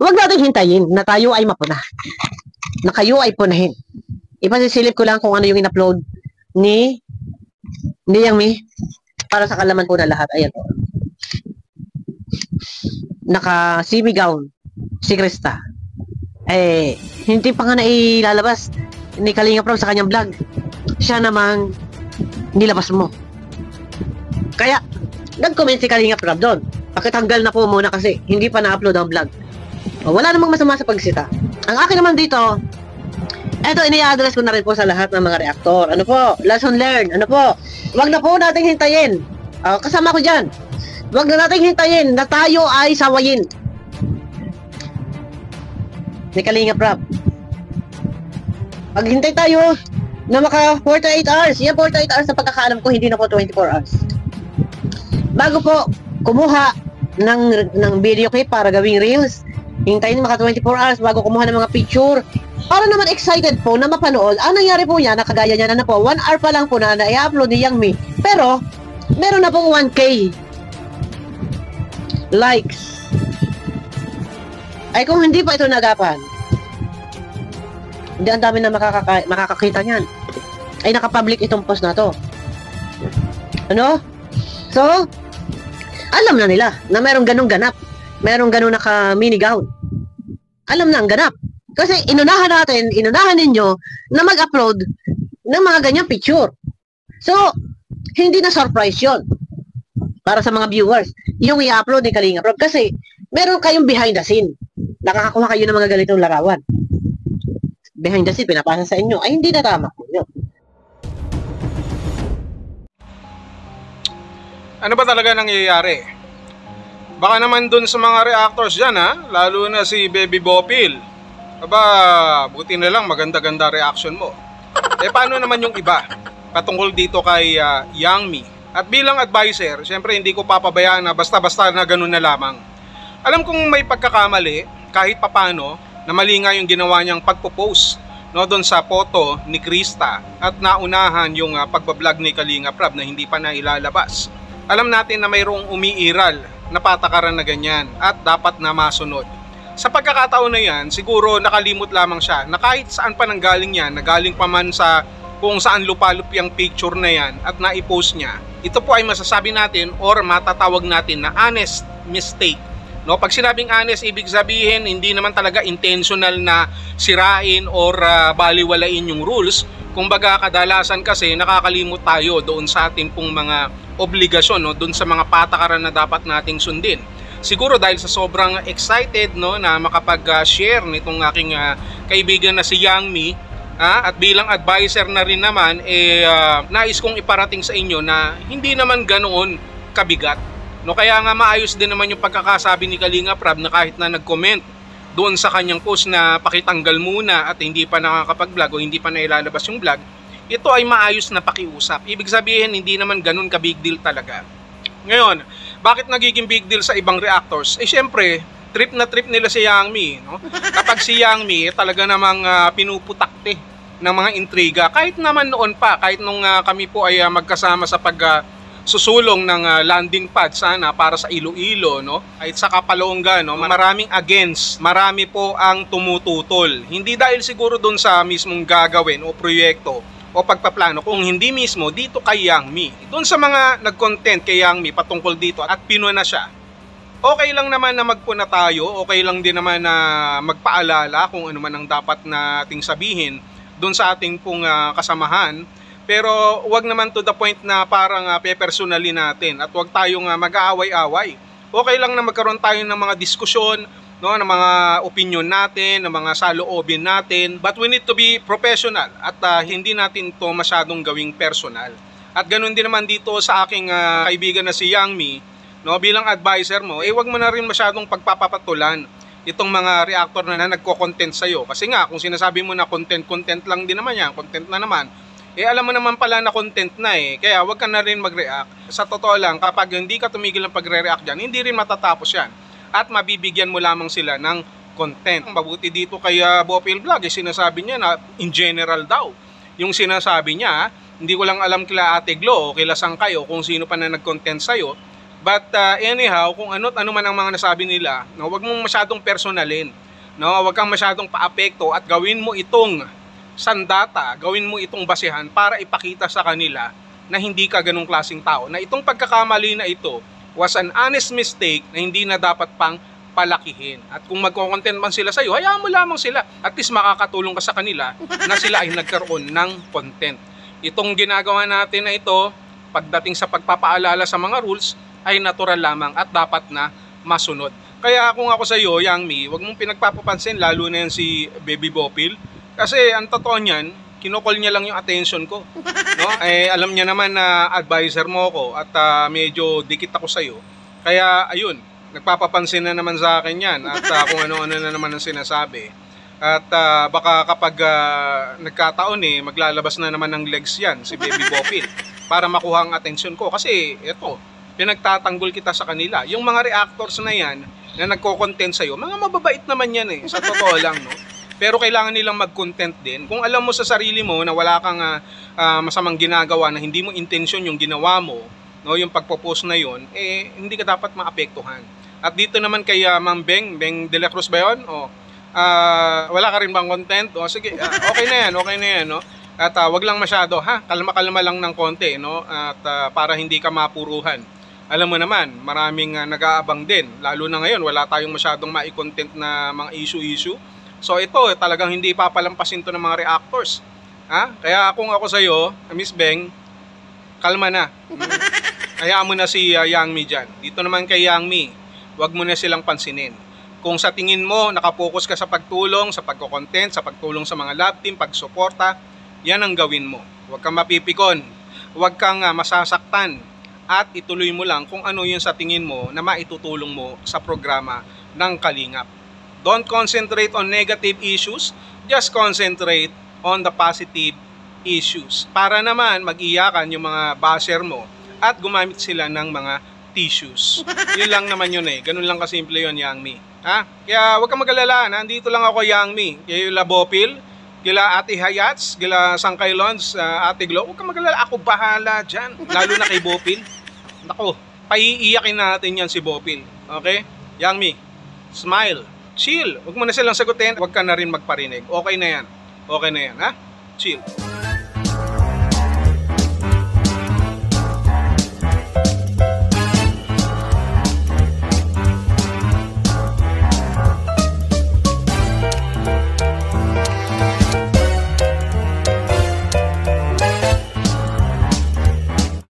Huwag natin hintayin na tayo ay mapuna. Na kayo ay punahin. Ipasisilip ko lang kung ano yung in-upload ni Yang Mi para sa kalaman po na lahat. Ayan po. Naka CB gown si Krista. Eh, hindi pa nga nailalabas ni Kalinga Prab sa kanyang vlog. Siya namang nilabas mo. Kaya, nag-comment si Kalinga Prab doon. Pakitanggal na po muna kasi hindi pa na-upload ang vlog. Wala namang masama sa pagsita. Ang akin naman dito, eto, ini-address ko na rin po sa lahat ng mga reaktor. Ano po? Lesson learned. Ano po? Huwag na po nating hintayin. Kasama ko dyan. Huwag na nating hintayin na tayo ay sawayin ni Kalinga Prab. Maghintay tayo na maka 48 hours. Yan 48 hours sa pagkakaalam ko, hindi na po 24 hours. Bago po kumuha ng video clip para gawing reels, hintayin maka 24 hours bago kumuha ng mga picture. Para naman excited po na mapanood. Ang nangyari po niya, nakagaya niya na po, 1 hour pa lang po na i-upload ni Yang Mi. Pero, meron na pong 1K likes. Ay kung hindi pa ito nagapan, hindi, ang dami na makakakita niyan. Ay nakapublic itong post na to. Ano? So, alam na nila na merong ganong ganap. Merong ganong naka mini gown. Alam na ang ganap. Kasi inunahan ninyo na mag-upload ng mga ganyang picture. So, hindi na surprise yun para sa mga viewers. Yung i-upload ni Kalinga Prab. Kasi, meron kayong behind the scene. Nakakakuha kayo ng mga ganitong larawan. Behind the scene, pinapasa sa inyo. Ay, hindi na tama po yun. Ano ba talaga nangyayari? Baka naman dun sa mga reactors dyan, ha? Lalo na si Baby Bopil. Aba, buti na lang maganda-ganda reaction mo. Eh paano naman yung iba patungkol dito kay Yang Mi? At bilang advisor, syempre hindi ko papabayaan na basta-basta na ganun na lamang. Alam kong may pagkakamali kahit papano na mali nga yung ginawa niyang pagpo-post doon sa photo ni Krista at naunahan yung pagbablog ni Kalinga Prab na hindi pa nailalabas. Alam natin na mayroong umiiral na patakaran na ganyan at dapat na masunod. Sa pagkakataon na yan, siguro nakalimot lamang siya na kahit saan pa nanggaling yan, nagaling pa man sa kung saan lupalup yung picture na yan at na-post niya, ito po ay masasabi natin or matatawag natin na honest mistake. No, pag sinabing honest, ibig sabihin hindi naman talaga intentional na sirain or baliwalain yung rules. Kumbaga kadalasan kasi nakakalimot tayo doon sa ating pong mga obligasyon, no, doon sa mga patakaran na dapat nating sundin. Siguro dahil sa sobrang excited, no, na makapag-share nitong aking kaibigan na si Yang Mi, at bilang advisor na rin naman, nais kong iparating sa inyo na hindi naman ganoon kabigat. No, kaya nga maayos din naman yung pagkakasabi ni Kalinga Prab na kahit na nag-comment doon sa kanyang post na pakitanggal muna at hindi pa nakakapag-vlog o hindi pa nailalabas yung vlog, ito ay maayos na pakiusap. Ibig sabihin hindi naman ganun ka-big deal talaga. Ngayon, bakit nagiging big deal sa ibang reactors? Eh syempre, trip na trip nila si Yang Mi, no? Kapag si Yang Mi talaga namang pinuputakte ng mga intriga, kahit naman noon pa, kahit nung kami po ay magkasama sa susulong ng landing pad sana para sa Iloilo, no? Kahit sa Kapalonga, no? Maraming against, marami po ang tumututol. Hindi dahil siguro doon sa mismong gagawin o proyekto o pagpaplano, kung hindi mismo dito kay Yang Mi. Doon sa mga nag-content kay Yang Mi patungkol dito at pinuna siya, okay lang naman na magpuna tayo, okay lang din naman na magpaalala kung ano man ang dapat nating sabihin doon sa ating pong kasamahan. Pero wag naman to the point na parang pe-personally natin at wag tayong mag-aaway-away. Okay lang na magkaroon tayo ng mga diskusyon, no, ng mga opinion natin, ng mga saloobin natin, but we need to be professional at hindi natin to masyadong gawing personal. At ganun din naman dito sa aking kaibigan na si Yang Mi, no, bilang advisor mo, wag mo na rin masyadong pagpapatulan itong mga reactor na nagko-content sa'yo. Kasi nga, kung sinasabi mo na content lang din naman yan, content na naman, alam mo naman pala na content na kaya wag ka na rin mag-react. Sa totoo lang, kapag hindi ka tumigil ng pagre-react dyan, hindi rin matatapos yan. At mabibigyan mo lamang sila ng content. Mabuti dito kay Bopil Vlog, sinasabi niya na in general daw. Yung sinasabi niya, hindi ko lang alam kila Ate Glo o kila Sangkay o kung sino pa na nag-content sa'yo, But anyhow, kung ano't ano man ang mga nasabi nila, no, wag mong masyadong personalin. No, wag kang masyadong paapekto at gawin mo itong sandata, gawin mo itong basehan para ipakita sa kanila na hindi ka ganung klaseng tao. Na itong pagkakamali na ito was an honest mistake na hindi na dapat pang palakihin. At kung magko-content man sila sa iyo, hayaan mo lamang sila. At least makakatulong ka sa kanila na sila ay nagkaroon ng content. Itong ginagawa natin na ito, pagdating sa pagpapaalala sa mga rules, ay natural lamang at dapat na masunod. Kaya kung ako sa iyo, Yang Mi, wag mong pinagpapapansin, lalo na yan si Baby Bopil. Kasi ang totoo niyan, kinokol niya lang yung attention ko. No? Alam niya naman na advisor mo ko at medyo dikit ako sa iyo. Kaya ayun, nagpapapansin na naman sa akin yan at kung ano-ano na naman ang sinasabi. At baka kapag nagkataon maglalabas na naman ng legs yan si Baby Bopil para makuha ang atensyon ko. Kasi eto, pinagtatanggol kita sa kanila. Yung mga reactors na yan na nagko-content sa'yo, mga mababait naman yan sa totoo lang, no? Pero kailangan nilang mag-content din. Kung alam mo sa sarili mo na wala kang masamang ginagawa, na hindi mo intensyon yung ginawa mo, no, yung pagpo-post na yun, hindi ka dapat maapektuhan. At dito naman kay Ma'am Beng de la Cruz ba yun? Wala ka rin bang content? Sige, okay na yan, no? At wag lang masyado, kalma-kalma lang ng konti, no? At para hindi ka mapuruhan. Alam mo naman, maraming nag-aabang din. Lalo na ngayon, wala tayong masyadong mai-content na mga issue-issue. So ito, talagang hindi papalampasin to ng mga reactors. Kaya kung ako sa'yo, Miss Beng, kalma na. Hayaan mo na si Yang Mi dyan. Dito naman kay Yang Mi, wag mo na silang pansinin. Kung sa tingin mo, nakapokus ka sa pagtulong, sa pagko-content, sa pagtulong sa mga lab team, pagsuporta, yan ang gawin mo. Huwag kang mapipikon, huwag kang masasaktan, at ituloy mo lang kung ano yung sa tingin mo na maitutulong mo sa programa ng Kalingap. Don't concentrate on negative issues, just concentrate on the positive issues. Para naman mag-iyakan yung mga basher mo at gumamit sila ng mga tissues. Yun lang naman yun Ganun lang kasimple yun, Yang Mi. Kaya huwag kang mag-alala, nandito lang ako, Yang Mi. Kaya Bopil, kila Ate Hayats, kila Sangkay Lons, Ate Glo, huwag kang mag-alala, ako bahala dyan. Lalo na kay Bopil. Naku, paiiyakin natin yan si Bopil. Okay? Yang Mi, smile, chill. Huwag mo na silang sagutin, huwag ka na rin magparinig. Okay na yan. Okay na yan, Chill.